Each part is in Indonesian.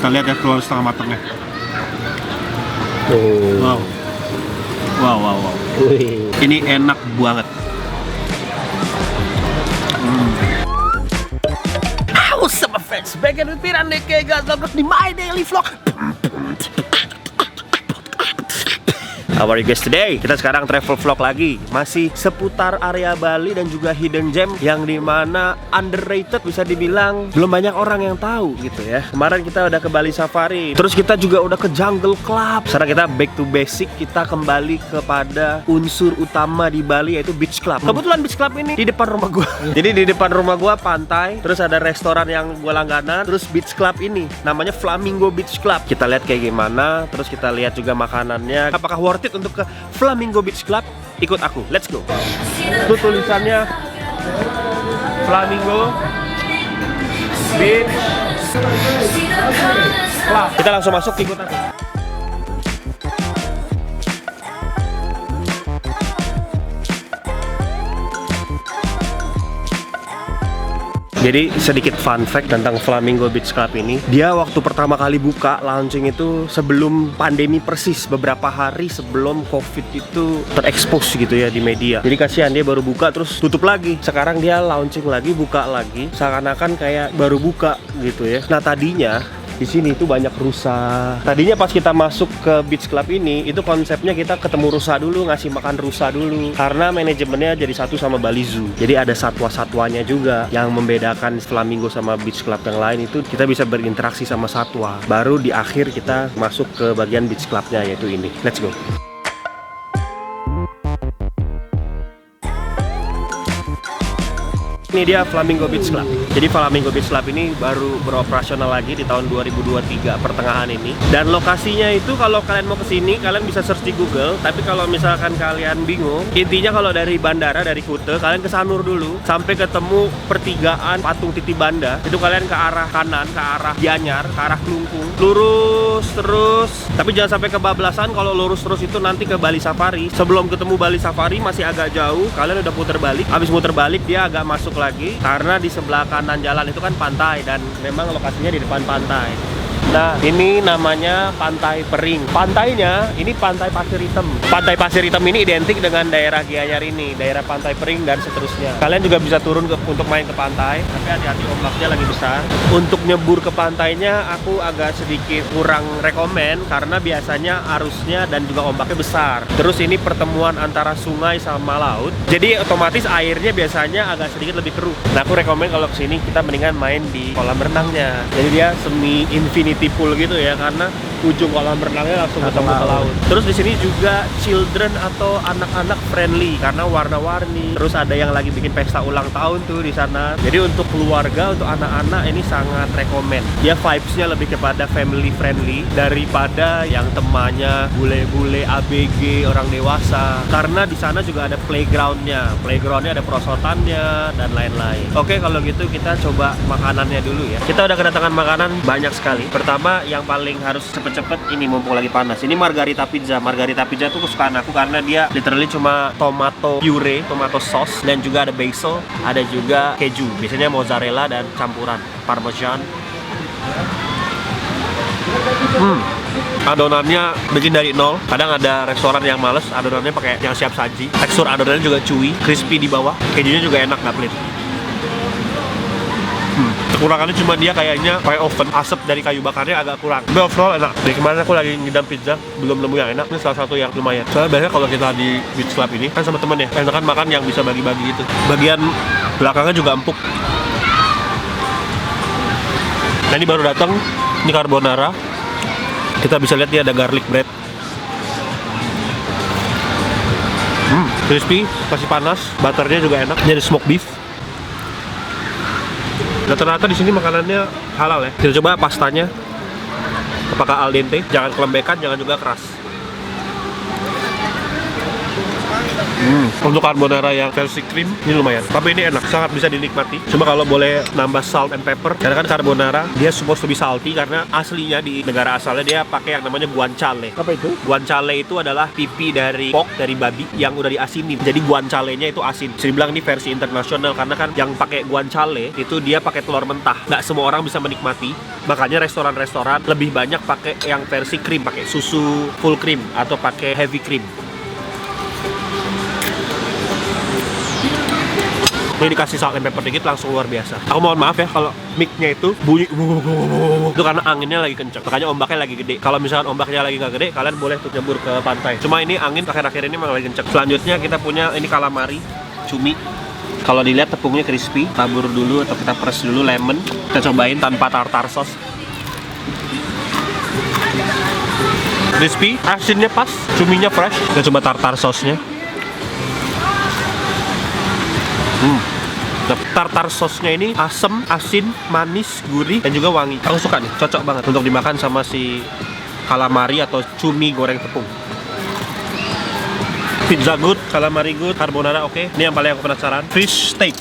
Kita lihat ya telur setengah matangnya. Oh. Wow. Ini enak banget. What's up my friends, back with Pirandeke guys, welcome di my daily vlog. How are you guys today? Kita sekarang travel vlog lagi. Masih seputar area Bali dan juga hidden gem yang dimana underrated, bisa dibilang belum banyak orang yang tahu gitu ya. Kemarin kita udah ke Bali Safari, terus kita juga udah ke Jungle Club. Sekarang kita back to basic, kita kembali kepada unsur utama di Bali, yaitu Beach Club. Kebetulan Beach Club ini di depan rumah gua. Jadi di depan rumah gua pantai, terus ada restoran yang gua langganan, terus Beach Club ini namanya Flamingo Beach Club. Kita lihat kayak gimana, terus kita lihat juga makanannya. Apakah worth it untuk ke Flamingo Beach Club? Ikut aku, let's go. Itu tulisannya Flamingo Beach Club. Kita langsung masuk, ikut aku. Jadi sedikit fun fact tentang Flamingo Beach Club ini. Dia waktu pertama kali buka launching itu sebelum pandemi persis, beberapa hari sebelum COVID itu terekspos gitu ya di media. Jadi kasihan, dia baru buka terus tutup lagi. Sekarang dia launching lagi, buka lagi, seakan-akan kayak baru buka gitu ya. Nah tadinya di sini tuh banyak rusa. Tadinya pas kita masuk ke Beach Club ini, itu konsepnya kita ketemu rusa dulu, ngasih makan rusa dulu. Karena manajemennya jadi satu sama Bali Zoo. Jadi ada satwa-satwanya juga. Yang membedakan Flamingo sama Beach Club yang lain itu kita bisa berinteraksi sama satwa. Baru di akhir kita masuk ke bagian Beach Clubnya, yaitu ini. Let's go. Ini dia Flamingo Beach Club. Jadi Flamingo Beach Club ini baru beroperasional lagi di tahun 2023 pertengahan ini. Dan lokasinya itu kalau kalian mau kesini, kalian bisa search di Google. Tapi kalau misalkan kalian bingung, intinya kalau dari bandara, dari Kuta, kalian ke Sanur dulu sampai ketemu pertigaan Patung Titi Banda. Itu kalian ke arah kanan, ke arah Gianyar, ke arah Klungkung, lurus terus. Tapi jangan sampai kebablasan. Kalau lurus terus itu nanti ke Bali Safari. Sebelum ketemu Bali Safari masih agak jauh. Kalian udah putar balik. Habis muter balik dia agak masuk lagi, karena di sebelah kanan jalan itu kan pantai dan memang lokasinya di depan pantai. Nah, ini namanya Pantai Pering. Pantainya ini Pantai Pasir Hitam. Pantai Pasir Hitam ini identik dengan daerah Gianyar ini, daerah Pantai Pering dan seterusnya. Kalian juga bisa turun untuk main ke pantai, tapi hati-hati ombaknya lagi besar. Untuk nyebur ke pantainya aku agak sedikit kurang rekomen karena biasanya arusnya dan juga ombaknya besar. Terus ini pertemuan antara sungai sama laut. Jadi otomatis airnya biasanya agak sedikit lebih keruh. Nah, aku rekomen kalau kesini kita mendingan main di kolam renangnya. Jadi dia semi infinity pool gitu ya, karena ujung kolam renangnya langsung ketemu ke laut. Terus di sini juga children atau anak-anak friendly karena warna-warni. Terus ada yang lagi bikin pesta ulang tahun tuh di sana. Jadi untuk keluarga, untuk anak-anak ini sangat rekomen. Dia vibes-nya lebih kepada family friendly daripada yang temannya bule-bule ABG orang dewasa. Karena di sana juga ada playgroundnya. Playgroundnya ada perosotannya dan lain-lain. Oke, kalau gitu kita coba makanannya dulu ya. Kita udah kedatangan makanan banyak sekali. Pertama yang paling harus cepet-cepet ini mumpung lagi panas. Ini margarita pizza. Margarita pizza tuh kesukaan aku karena dia literally cuma tomato puree, tomato sauce, dan juga ada basil, ada juga keju. Biasanya mozzarella dan campuran parmesan. Adonannya bikin dari nol. Kadang ada restoran yang males adonannya pakai yang siap saji. Tekstur adonannya juga chewy, crispy di bawah. Kejunya juga enak, nggak pelit. Kekurangannya cuma dia kayaknya pakai oven, asap dari kayu bakarnya agak kurang. Tapi overall enak. Dari kemarin aku lagi ngidam pizza, belum nemu yang enak. Ini salah satu yang lumayan. Soalnya biasanya kalau kita di Beach Club ini kan sama temen ya, enakan makan yang bisa bagi-bagi gitu. Bagian belakangnya juga empuk. Nah ini baru datang, ini carbonara. Kita bisa lihat dia ada garlic bread. Crispy, masih panas. Butternya juga enak. Ini ada smoked beef. Rata-rata di sini makanannya halal ya. Kita coba pastanya. Apakah al dente? Jangan kelembekan, jangan juga keras. Untuk carbonara yang versi krim ini lumayan, tapi ini enak, sangat bisa dinikmati. Cuma kalau boleh nambah salt and pepper, karena kan carbonara dia supposed to be salty karena aslinya di negara asalnya dia pakai yang namanya guanciale. Apa itu? Guanciale itu adalah pipi dari pork, dari babi yang udah diasinin. Jadi guancialenya itu asin. Bisa dibilang ini versi internasional karena kan yang pakai guanciale itu dia pakai telur mentah. Nggak semua orang bisa menikmati. Makanya restoran-restoran lebih banyak pakai yang versi krim, pakai susu full cream atau pakai heavy cream. Ini dikasih salt and pepper dikit langsung luar biasa. Aku mohon maaf ya kalau mic-nya itu bunyi itu karena anginnya lagi kenceng, makanya ombaknya lagi gede. Kalau misalkan ombaknya lagi nggak gede, kalian boleh tuh nyebur ke pantai. Cuma ini angin akhir-akhir ini memang lagi kenceng. Selanjutnya kita punya ini calamari, cumi. Kalau dilihat tepungnya crispy, tabur dulu atau kita press dulu lemon. Kita cobain tanpa tartar sauce. Crispy, asinnya pas, cuminya fresh. Kita coba tartar sauce-nya. Tartar sauce-nya ini asam, asin, manis, gurih, dan juga wangi. Aku suka nih, cocok banget untuk dimakan sama si calamari atau cumi goreng tepung. Pizza good, calamari good, carbonara oke. Ini yang paling aku penasaran, fish steak.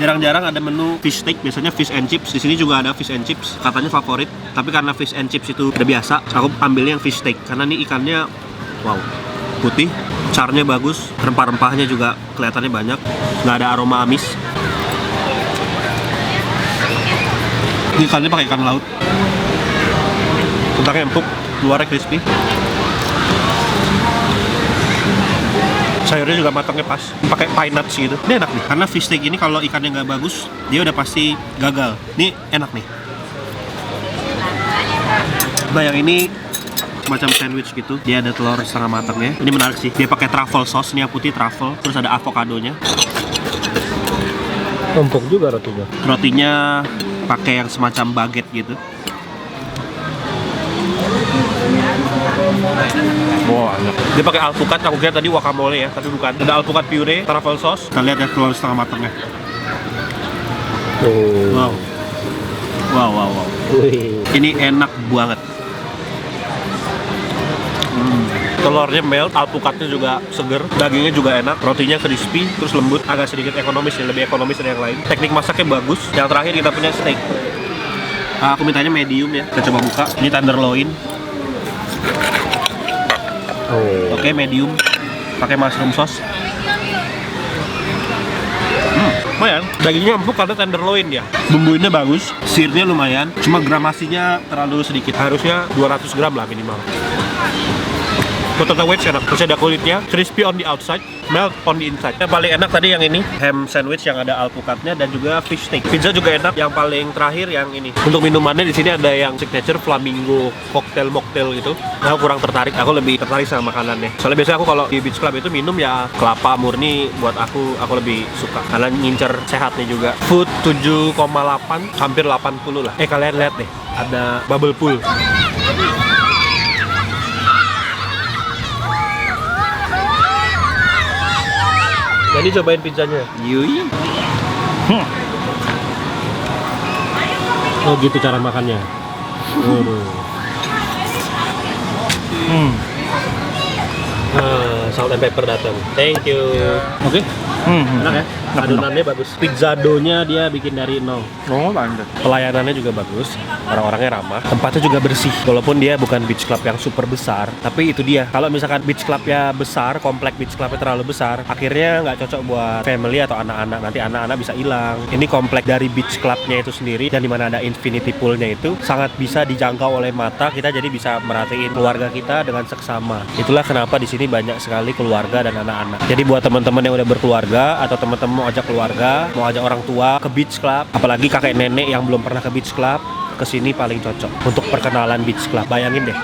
Jarang-jarang ada menu fish steak, biasanya fish and chips. Di sini juga ada fish and chips, katanya favorit. Tapi karena fish and chips itu udah biasa, aku ambilnya yang fish steak. Karena ini ikannya, wow, putih, charnya bagus, rempah-rempahnya juga kelihatannya banyak, nggak ada aroma amis. Ini ikannya pakai ikan laut, kentangnya empuk, luarnya crispy. Sayurnya juga matangnya pas, pakai pine nuts gitu. Ini enak nih, karena fish steak ini kalau ikannya nggak bagus, dia udah pasti gagal. Ini enak nih. Nah yang ini macam sandwich gitu, dia ada telur setengah matangnya. Ini menarik sih, dia pakai truffle sauce, ini yang putih truffle, terus ada avokadonya. Empuk juga rotinya. Rotinya pakai yang semacam baguette gitu. Wah, enak. Dia pakai alpukat, aku kira tadi guacamole ya, tapi bukan. Ada alpukat puree, truffle sauce. Kita lihat ya telur setengah matangnya. Wow. Wow. Ini enak banget. Telurnya melt, alpukatnya juga seger, dagingnya juga enak, rotinya crispy, terus lembut, agak sedikit ekonomis ya, lebih ekonomis dari yang lain. Teknik masaknya bagus. Yang terakhir kita punya steak. Aku mintanya medium ya. Kita coba buka. Ini tenderloin. Oke, medium. Pakai mushroom sauce. Lumayan, dagingnya empuk karena tenderloin ya. Bumbuinnya bagus, sirnya lumayan, cuma gramasinya terlalu sedikit. Harusnya 200 gram lah minimal. Potato wedge enak, terus ada kulitnya, crispy on the outside, melt on the inside. Yang paling enak tadi yang ini, ham sandwich yang ada alpukatnya dan juga fish steak. Pizza juga enak. Yang paling terakhir yang ini. Untuk minumannya di sini ada yang signature flamingo cocktail mocktail gitu. Nah, aku kurang tertarik. Aku lebih tertarik sama makanannya. Soalnya biasanya aku kalau di beach club itu minum ya kelapa murni. Buat aku lebih suka. Karena ngincer sehatnya juga. Food 7,8, hampir 80 lah. Kalian lihat deh, ada bubble pool. Jadi cobain pizzanya. Yui. Oh gitu cara makannya. Waduh. Salt and pepper datang. Thank you. Oke. Enak ya? Adonannya bagus. Pizzado-nya dia bikin dari nol. Oh, mantap. Pelayanannya juga bagus. Orang-orangnya ramah. Tempatnya juga bersih. Walaupun dia bukan beach club yang super besar, tapi itu dia. Kalau misalkan beach clubnya besar, komplek beach clubnya terlalu besar, akhirnya nggak cocok buat family atau anak-anak. Nanti anak-anak bisa hilang. Ini komplek dari beach clubnya itu sendiri dan dimana ada infinity poolnya itu sangat bisa dijangkau oleh mata. Kita jadi bisa merhatiin keluarga kita dengan seksama. Itulah kenapa di sini banyak sekali keluarga dan anak-anak. Jadi buat teman-teman yang udah berkeluarga atau teman-teman mau ajak keluarga, mau ajak orang tua ke beach club, apalagi kakek nenek yang belum pernah ke beach club, kesini paling cocok untuk perkenalan beach club. Bayangin deh,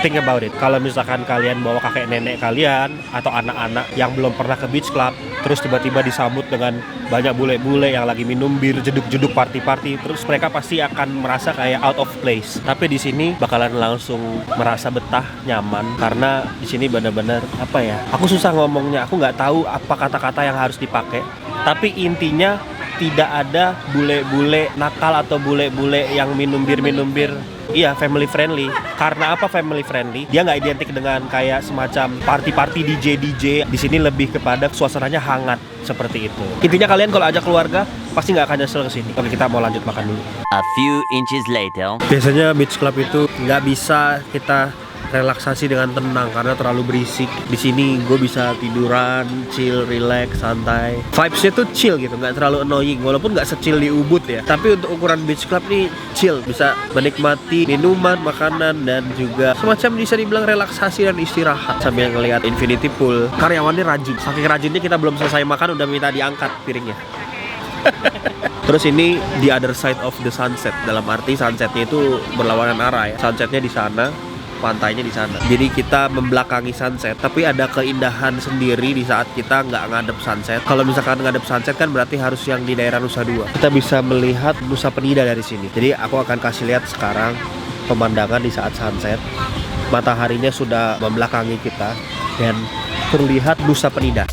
think about it. Kalau misalkan kalian bawa kakek nenek kalian atau anak-anak yang belum pernah ke beach club, terus tiba-tiba disambut dengan banyak bule-bule yang lagi minum bir, jeduk-jeduk, party-party, terus mereka pasti akan merasa kayak out of place. Tapi di sini bakalan langsung merasa betah, nyaman, karena di sini benar-benar apa ya? Aku susah ngomongnya, aku nggak tahu apa kata-kata yang harus dipakai. Tapi intinya tidak ada bule-bule nakal atau bule-bule yang minum bir. Iya, family friendly. Karena apa family friendly? Dia nggak identik dengan kayak semacam party DJ. Di sini lebih kepada suasananya hangat seperti itu. Intinya kalian kalau ajak keluarga pasti nggak akan nyesel kesini. Oke, kita mau lanjut makan dulu. A few inches later. Biasanya beach club itu nggak bisa kita relaksasi dengan tenang karena terlalu berisik. Di sini gue bisa tiduran, chill, relax, santai. Vibesnya tuh chill gitu, nggak terlalu annoying. Walaupun nggak secil di Ubud ya. Tapi untuk ukuran beach club nih chill, bisa menikmati minuman, makanan dan juga semacam bisa dibilang relaksasi dan istirahat sambil ngelihat infinity pool. Karyawannya rajin. Saking rajinnya kita belum selesai makan udah minta diangkat piringnya. Terus ini the other side of the sunset, dalam arti sunsetnya itu berlawanan arah ya. Sunsetnya di sana, pantainya di sana. Jadi kita membelakangi sunset, tapi ada keindahan sendiri di saat kita nggak ngadep sunset. Kalau misalkan ngadep sunset kan berarti harus yang di daerah Nusa Dua. Kita bisa melihat Nusa Penida dari sini. Jadi aku akan kasih lihat sekarang pemandangan di saat sunset. Mataharinya sudah membelakangi kita dan terlihat Nusa Penida.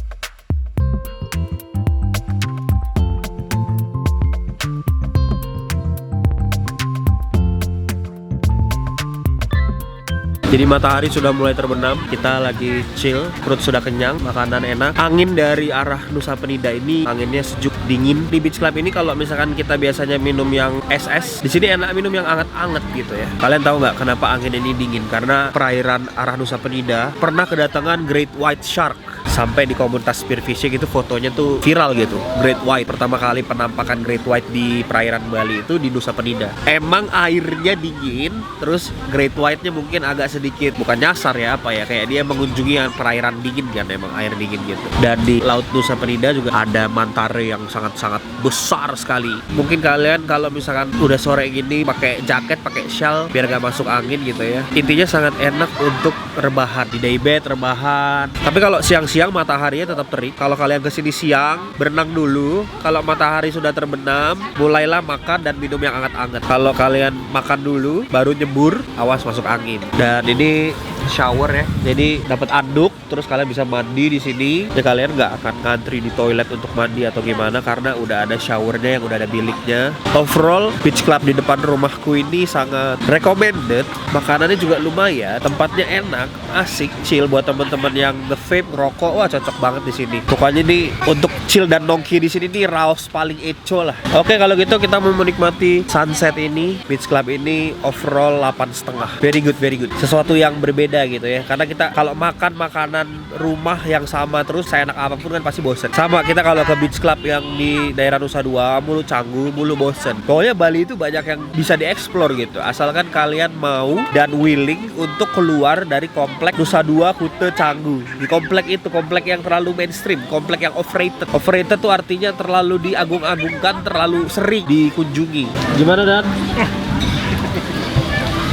Jadi matahari sudah mulai terbenam, kita lagi chill, perut sudah kenyang, makanan enak. Angin dari arah Nusa Penida ini anginnya sejuk dingin. Di beach club ini kalau misalkan kita biasanya minum yang es, di sini enak minum yang anget-anget gitu ya. Kalian tahu nggak kenapa angin ini dingin? Karena perairan arah Nusa Penida pernah kedatangan Great White Shark. Sampai di komunitas spearfishing itu fotonya tuh viral gitu. Great White, pertama kali penampakan Great White di perairan Bali itu di Nusa Penida. Emang airnya dingin, terus Great White-nya mungkin agak sedikit bukan nyasar ya apa ya, kayak dia mengunjungi perairan dingin kan, emang air dingin gitu. Dan di laut Nusa Penida juga ada mantare yang sangat-sangat besar sekali. Mungkin kalian kalau misalkan udah sore gini pakai jaket, pakai shawl biar gak masuk angin gitu ya. Intinya sangat enak untuk rebahan di daybed, rebahan. Tapi kalau siang-siang mataharinya tetap terik. Kalau kalian kesini siang, berenang dulu. Kalau matahari sudah terbenam, mulailah makan dan minum yang hangat-hangat. Kalau kalian makan dulu, baru nyebur, awas masuk angin. Dan ini shower ya, jadi dapat anduk, terus kalian bisa mandi di sini. Ya kalian nggak akan ngantri di toilet untuk mandi atau gimana karena udah ada showernya yang udah ada biliknya. Overall, beach club di depan rumahku ini sangat recommended. Makanannya juga lumayan, tempatnya enak, asik, chill buat teman-teman yang nge-vape, ngerokok. Wah cocok banget di sini. Pokoknya nih untuk chill dan nongki di sini nih raos paling eco lah. Oke, kalau gitu kita mau menikmati sunset ini, beach club ini overall 8,5. Very good. Sesuatu yang berbeda gitu ya. Karena kita kalau makan makanan rumah yang sama terus seenak apapun kan pasti bosen. Sama kita kalau ke beach club yang di daerah Nusa Dua mulu Canggu, mulu bosen. Pokoknya Bali itu banyak yang bisa dieksplor gitu. Asalkan kalian mau dan willing untuk keluar dari komplek Nusa Dua, Kute, Canggu. Di komplek itu, komplek yang terlalu mainstream, komplek yang overrated. Overrated tuh artinya terlalu diagung-agungkan, terlalu sering dikunjungi. Gimana Dan?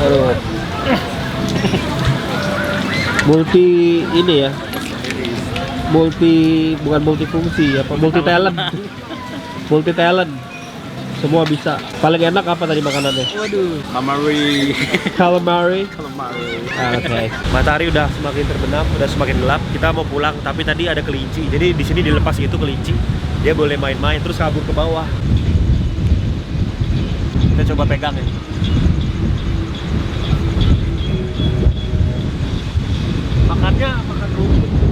Aduh. Multi ini ya, bukan multifungsi apa, multi talent, semua bisa. Paling enak apa tadi makanannya? Waduh, Calamari. Oke. Matahari udah semakin terbenam, udah semakin gelap. Kita mau pulang, tapi tadi ada kelinci. Jadi di sini dilepas gitu kelinci, dia boleh main-main terus kabur ke bawah. Kita coba pegang ya. Makan rumput.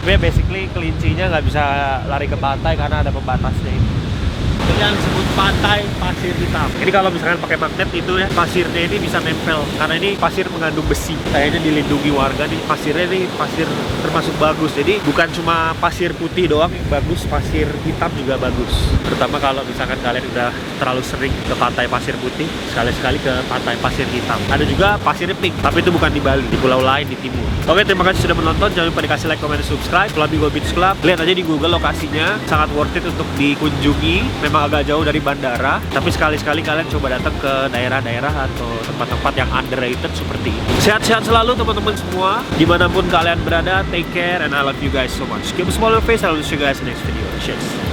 Tapi basically kelincinya nggak bisa lari ke pantai karena ada pembatasnya ini. Yang disebut pantai pasir hitam. Ini kalau misalkan pakai magnet itu ya, pasirnya ini bisa nempel karena ini pasir mengandung besi. Kayaknya dilindungi warga nih. Pasirnya ini pasir termasuk bagus. Jadi bukan cuma pasir putih doang yang bagus, pasir hitam juga bagus. Terutama kalau misalkan kalian udah terlalu sering ke pantai pasir putih, sekali-sekali ke pantai pasir hitam. Ada juga pasirnya pink, tapi itu bukan di Bali, di pulau lain di timur. Oke, terima kasih sudah menonton. Jangan lupa dikasih like, comment, dan subscribe. Flamingo Beach Club, lihat aja di Google lokasinya, sangat worth it untuk dikunjungi. Memang agak jauh dari bandara, tapi sekali-sekali kalian coba datang ke daerah-daerah atau tempat-tempat yang underrated seperti ini. Sehat-sehat selalu teman-teman semua, dimanapun kalian berada. Take care and I love you guys so much. Keep a smile on your face. I'll see you guys in the next video. Cheers.